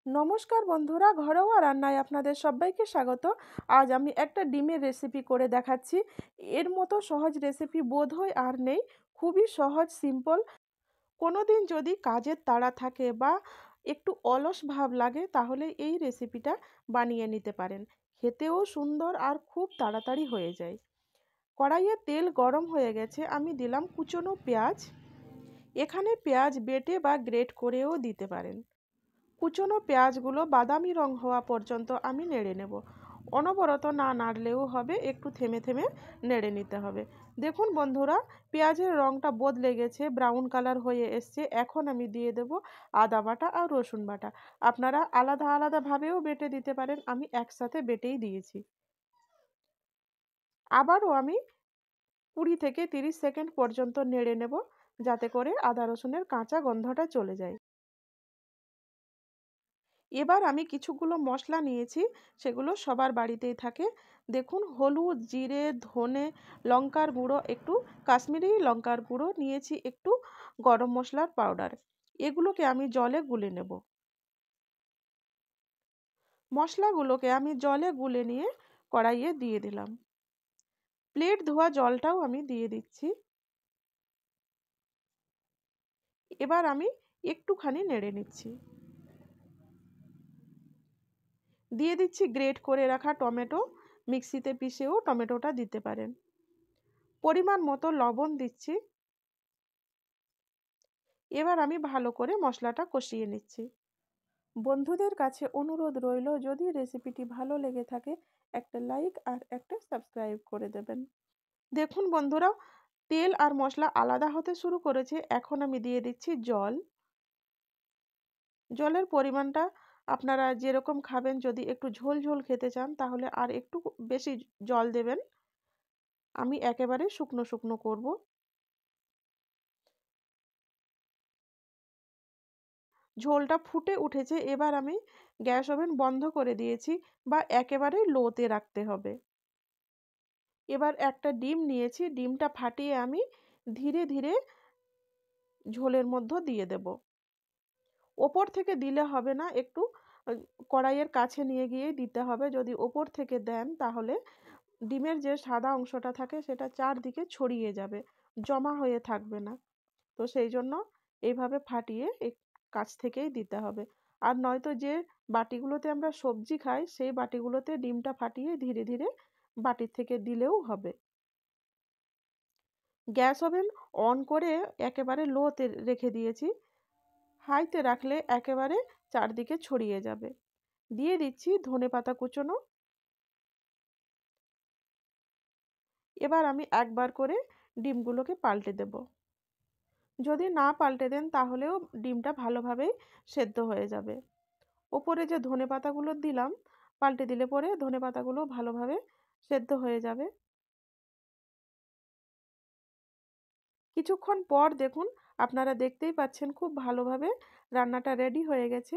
নমস্কার বন্ধুরা, ঘরোয়া রান্নায় আপনাদের সবাইকে স্বাগত। আজ আমি একটা ডিমের রেসিপি করে দেখাচ্ছি। এর মতো সহজ রেসিপি বোধহয় আর নেই। খুবই সহজ, সিম্পল। কোনোদিন যদি কাজের তাড়া থাকে বা একটু অলস ভাব লাগে তাহলে এই রেসিপিটা বানিয়ে নিতে পারেন। খেতেও সুন্দর আর খুব তাড়াতাড়ি হয়ে যায়। কড়াইয়ে তেল গরম হয়ে গেছে, আমি দিলাম কুচনো পেঁয়াজ। এখানে পেঁয়াজ বেটে বা গ্রেট করেও দিতে পারেন। কুচনো পেঁয়াজগুলো বাদামি রং হওয়া পর্যন্ত আমি নেড়ে নেব। অনবরত না নাড়লেও হবে, একটু থেমে থেমে নেড়ে নিতে হবে। দেখুন বন্ধুরা, পেঁয়াজের রংটা বদলে গেছে, ব্রাউন কালার হয়ে এসছে। এখন আমি দিয়ে দেব আদা বাটা আর রসুন বাটা। আপনারা আলাদা আলাদাভাবেও বেটে দিতে পারেন, আমি একসাথে বেটেই দিয়েছি। আবারও আমি 20 থেকে 30 সেকেন্ড পর্যন্ত নেড়ে নেব, যাতে করে আদা রসুনের কাঁচা গন্ধটা চলে যায়। এবার আমি কিছুগুলো মশলা নিয়েছি, সেগুলো সবার বাড়িতেই থাকে। দেখুন, হলুদ, জিরে, ধনে, লঙ্কার গুঁড়ো, একটু কাশ্মীরি লঙ্কার গুঁড়ো নিয়েছি, একটু গরম মশলার পাউডার। এগুলোকে আমি জলে গুলে নেব। মশলাগুলোকে আমি জলে গুলে নিয়ে কড়াইয়ে দিয়ে দিলাম। প্লেট ধোয়া জলটাও আমি দিয়ে দিচ্ছি। এবার আমি একটুখানি নেড়ে নিচ্ছি। দিয়ে দিচ্ছি গ্রেট করে রাখা টমেটো। মিক্সিতে পিষেও টমেটোটা দিতে পারেন। পরিমাণ মতো লবণ দিচ্ছি। এবার আমি ভালো করে মশলাটা কষিয়ে নিচ্ছি। বন্ধুদের কাছে অনুরোধ রইল, যদি রেসিপিটি ভালো লেগে থাকে একটা লাইক আর একটা সাবস্ক্রাইব করে দেবেন। দেখুন বন্ধুরা, তেল আর মশলা আলাদা হতে শুরু করেছে। এখন আমি দিয়ে দিচ্ছি জল। জলের পরিমাণটা আপনারা যেরকম খাবেন, যদি একটু ঝোল ঝোল খেতে চান তাহলে আর একটু বেশি জল দেবেন। আমি একেবারে শুকনো শুকনো করব। ঝোলটা ফুটে উঠেছে, এবার আমি গ্যাস ওভেন বন্ধ করে দিয়েছি, বা একেবারে লোতে রাখতে হবে। এবার একটা ডিম নিয়েছি, ডিমটা ফাটিয়ে আমি ধীরে ধীরে ঝোলের মধ্যে দিয়ে দেব। ওপর থেকে দিলে হবে না, একটু কড়াইয়ের কাছে নিয়ে গিয়েই দিতে হবে। যদি ওপর থেকে দেন তাহলে ডিমের যে সাদা অংশটা থাকে সেটা চারদিকে ছড়িয়ে যাবে, জমা হয়ে থাকবে না। তো সেই জন্য এইভাবে ফাটিয়ে কাছ থেকেই দিতে হবে। আর নয়তো যে বাটিগুলোতে আমরা সবজি খাই সেই বাটিগুলোতে ডিমটা ফাটিয়ে ধীরে ধীরে বাটির থেকে দিলেও হবে। গ্যাস ওভেন অন করে একেবারে লোতে রেখে দিয়েছি। হাইতে রাখলে একেবারে চারদিকে ছড়িয়ে যাবে। দিয়ে দিচ্ছি ধনেপাতা কুচোনো। এবার আমি একবার করে ডিমগুলোকে পাল্টে দেব। যদি না পাল্টে দেন তাহলেও ডিমটা ভালোভাবেই সেদ্ধ হয়ে যাবে। ওপরে যে ধনেপাতাগুলো দিলাম, পাল্টে দিলে পরে ধনেপাতাগুলো ভালোভাবে সেদ্ধ হয়ে যাবে। কিছুক্ষণ পর দেখুন, আপনারা দেখতেই পাচ্ছেন খুব ভালোভাবে রান্নাটা রেডি হয়ে গেছে।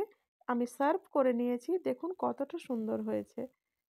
আমি সার্ভ করে নিয়েছি, দেখুন কতটা সুন্দর হয়েছে।